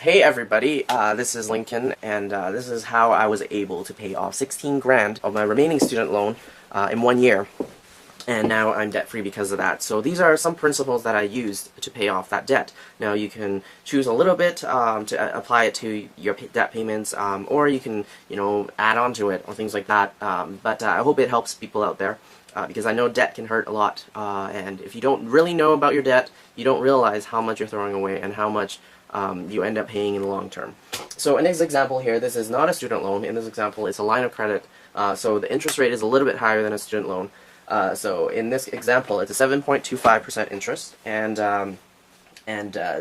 Hey everybody, this is Lincoln, and this is how I was able to pay off 16 grand of my remaining student loan in 1 year, and now I'm debt-free because of that. So these are some principles that I used to pay off that debt. Now you can choose a little bit to apply it to your debt payments, or you can, add on to it or things like that. But I hope it helps people out there. Because I know debt can hurt a lot, and if you don't really know about your debt, you don't realize how much you're throwing away and how much you end up paying in the long term. So in this example here, this is not a student loan. In this example, it's a line of credit, so the interest rate is a little bit higher than a student loan. So in this example, it's a 7.25% interest, and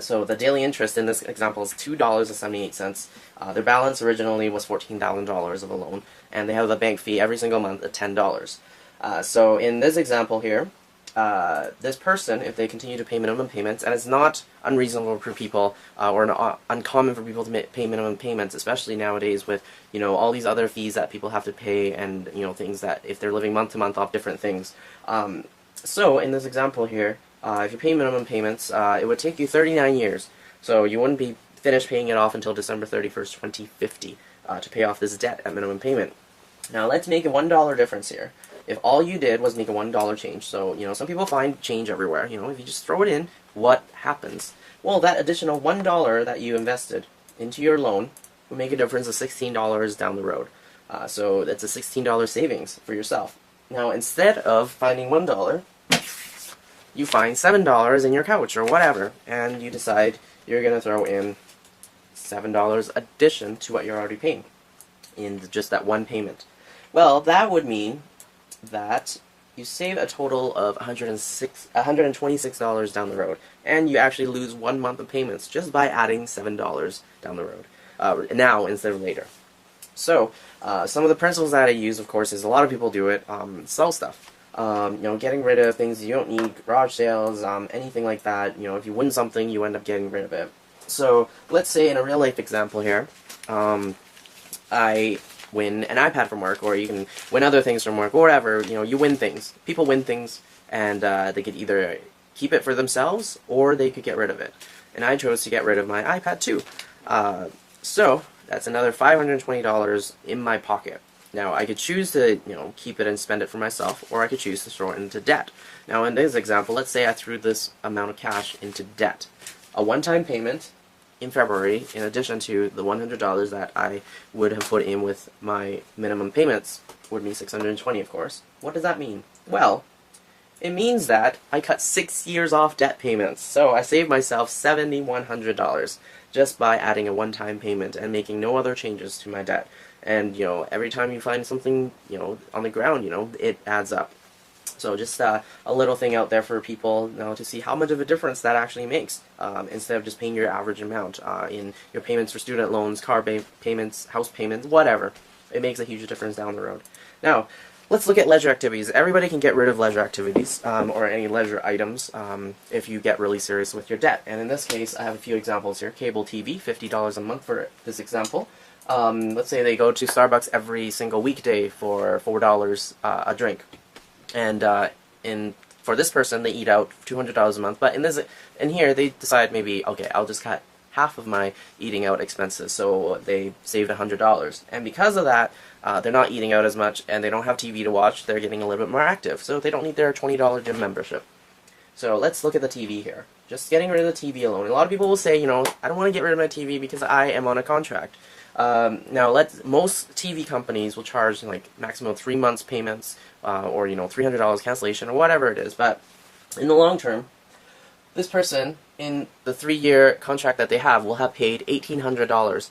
so the daily interest in this example is $2.78. Their balance originally was $14,000 of a loan, and they have the bank fee every single month at $10. So in this example here, this person, if they continue to pay minimum payments, and it's not unreasonable for people, or uncommon for people to pay minimum payments, especially nowadays with, all these other fees that people have to pay, and, things that, if they're living month to month off different things. So in this example here, if you pay minimum payments, it would take you 39 years, so you wouldn't be finished paying it off until December 31st, 2050, to pay off this debt at minimum payment. Now let's make a $1 difference here. If all you did was make a $1 change, so, some people find change everywhere, if you just throw it in, what happens? Well, that additional $1 that you invested into your loan would make a difference of $16 down the road. So that's a $16 savings for yourself. Now, instead of finding $1, you find $7 in your couch or whatever, and you decide you're going to throw in $7 addition to what you're already paying in just that one payment. Well, that would mean that you save a total of $126 down the road, and you actually lose 1 month of payments just by adding $7 down the road, now instead of later. So, some of the principles that I use, of course, is a lot of people do it, sell stuff. Getting rid of things you don't need, garage sales, anything like that. If you win something, you end up getting rid of it. So, let's say in a real life example here, I win an iPad from work, or you can win other things from work, or whatever. You win things. People win things, and they could either keep it for themselves, or they could get rid of it. And I chose to get rid of my iPad too. So that's another $520 in my pocket. Now I could choose to, keep it and spend it for myself, or I could choose to throw it into debt. Now in this example, let's say I threw this amount of cash into debt. A one-time payment in February, in addition to the $100 that I would have put in with my minimum payments, would mean $620, of course. What does that mean? Well, it means that I cut 6 years off debt payments, so I saved myself $7,100 just by adding a one-time payment and making no other changes to my debt. And, every time you find something, on the ground, it adds up. So just a little thing out there for people, to see how much of a difference that actually makes, instead of just paying your average amount in your payments for student loans, car payments, house payments, whatever. It makes a huge difference down the road. Now, let's look at leisure activities. Everybody can get rid of leisure activities, or any leisure items, if you get really serious with your debt. And in this case, I have a few examples here. Cable TV, $50 a month for this example. Let's say they go to Starbucks every single weekday for $4 a drink. And for this person, they eat out $200 a month. But in here, they decide maybe, okay, I'll just cut half of my eating out expenses, so they saved $100. And because of that, they're not eating out as much, and they don't have TV to watch. They're getting a little bit more active, so they don't need their $20 gym membership. So let's look at the TV here. Just getting rid of the TV alone. A lot of people will say, I don't want to get rid of my TV because I am on a contract. Now, most TV companies will charge like maximum 3 months payments, or $300 cancellation, or whatever it is. But in the long term, this person in the 3-year contract that they have will have paid $1,800,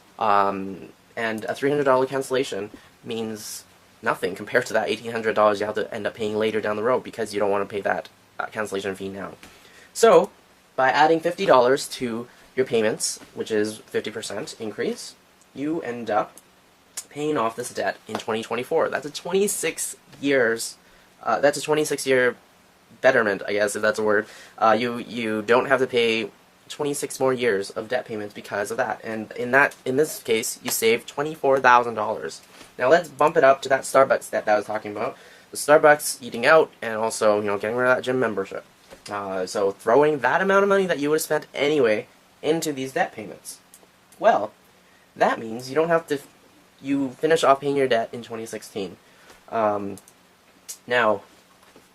and a $300 cancellation means nothing compared to that $1,800 you have to end up paying later down the road because you don't want to pay that cancellation fee now. So, by adding $50 to your payments, which is 50% increase, you end up paying off this debt in 2024. That's a 26 years. That's a 26-year betterment, I guess, if that's a word. You don't have to pay 26 more years of debt payments because of that. And in this case, you save $24,000. Now let's bump it up to that Starbucks that I was talking about. The Starbucks eating out, and also getting rid of that gym membership. So throwing that amount of money that you would have spent anyway into these debt payments. Well, that means you don't have to, you finish off paying your debt in 2016. Now,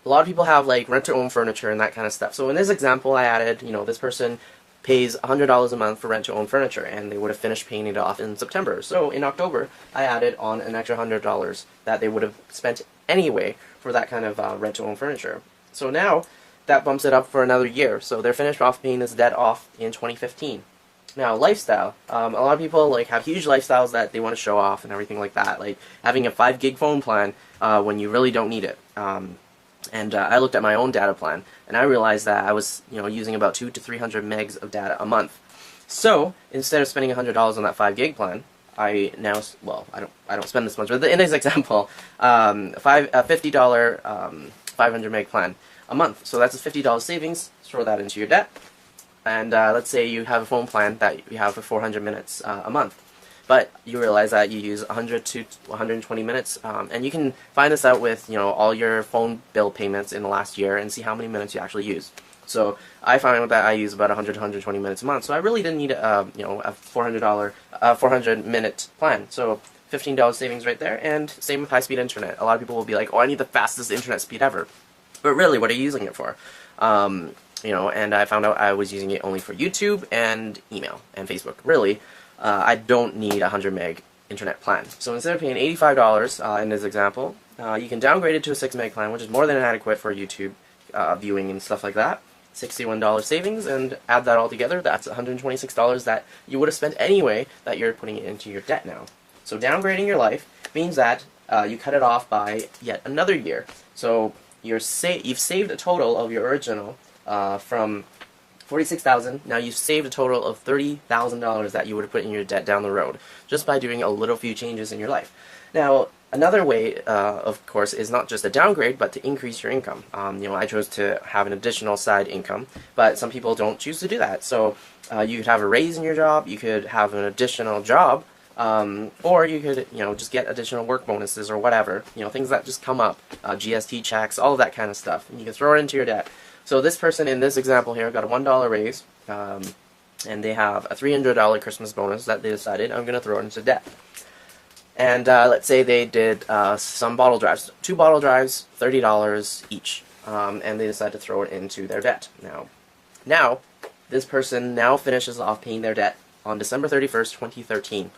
a lot of people have like rent-to-own furniture and that kind of stuff. So in this example, I added, this person pays $100 a month for rent-to-own furniture, and they would have finished paying it off in September. So in October, I added on an extra $100 that they would have spent anyway for that kind of rent-to-own furniture. So now, that bumps it up for another year. So they're finished off paying this debt off in 2015. Now, lifestyle. A lot of people like have huge lifestyles that they want to show off and everything like that, like having a 5 gig phone plan when you really don't need it. I looked at my own data plan, and I realized that I was, using about 200 to 300 megs of data a month. So instead of spending $100 on that 5 gig plan, I now, well, I don't spend this much, but in this example, $50 500 meg plan a month. So that's a $50 savings. Throw that into your debt, and let's say you have a phone plan that you have for 400 minutes a month. But you realize that you use 100 to 120 minutes, and you can find this out with all your phone bill payments in the last year and see how many minutes you actually use. So I found that I use about 100 to 120 minutes a month, so I really didn't need a $400 minute plan. So $15 savings right there, and same with high-speed internet. A lot of people will be like, oh, I need the fastest internet speed ever, but really, what are you using it for? And I found out I was using it only for YouTube and email and Facebook. Really. I don't need a 100 meg internet plan. So instead of paying $85 in this example, you can downgrade it to a 6 meg plan, which is more than adequate for YouTube viewing and stuff like that. $61 savings, and add that all together, that's $126 that you would have spent anyway that you're putting into your debt now. So downgrading your life means that you cut it off by yet another year. So you've saved a total of your original from $46,000. Now you've saved a total of $30,000 that you would have put in your debt down the road just by doing a little few changes in your life. Now, another way, of course, is not just a downgrade, but to increase your income. I chose to have an additional side income, but some people don't choose to do that. So you could have a raise in your job, you could have an additional job, or you could, just get additional work bonuses or whatever. Things that just come up, GST checks, all of that kind of stuff. And you can throw it into your debt. So this person in this example here got a $1 raise, and they have a $300 Christmas bonus that they decided, I'm going to throw it into debt. And let's say they did some bottle drives, 2 bottle drives, $30 each, and they decide to throw it into their debt. Now, this person now finishes off paying their debt on December 31st, 2013.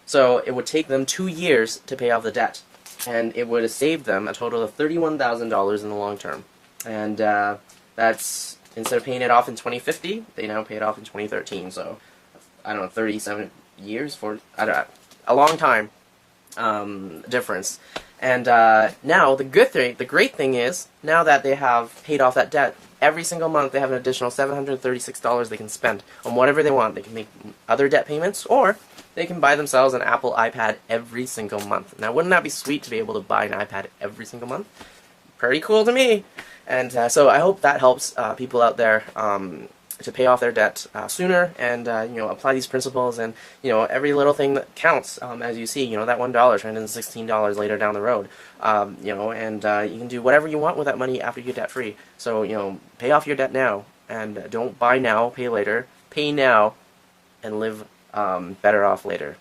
So it would take them 2 years to pay off the debt, and it would have saved them a total of $31,000 in the long term. And that's, instead of paying it off in 2050, they now pay it off in 2013. So, I don't know, 37 years for, I don't know, a long time difference. And now the great thing is, now that they have paid off that debt, every single month they have an additional $736 they can spend on whatever they want. They can make other debt payments, or they can buy themselves an Apple iPad every single month. Now, wouldn't that be sweet to be able to buy an iPad every single month? Pretty cool to me. And so I hope that helps people out there to pay off their debt sooner, and apply these principles, and every little thing that counts. As you see, that $1 turned into $16 later down the road. And you can do whatever you want with that money after you get debt free. So pay off your debt now, and don't buy now, pay later. Pay now, and live better off later.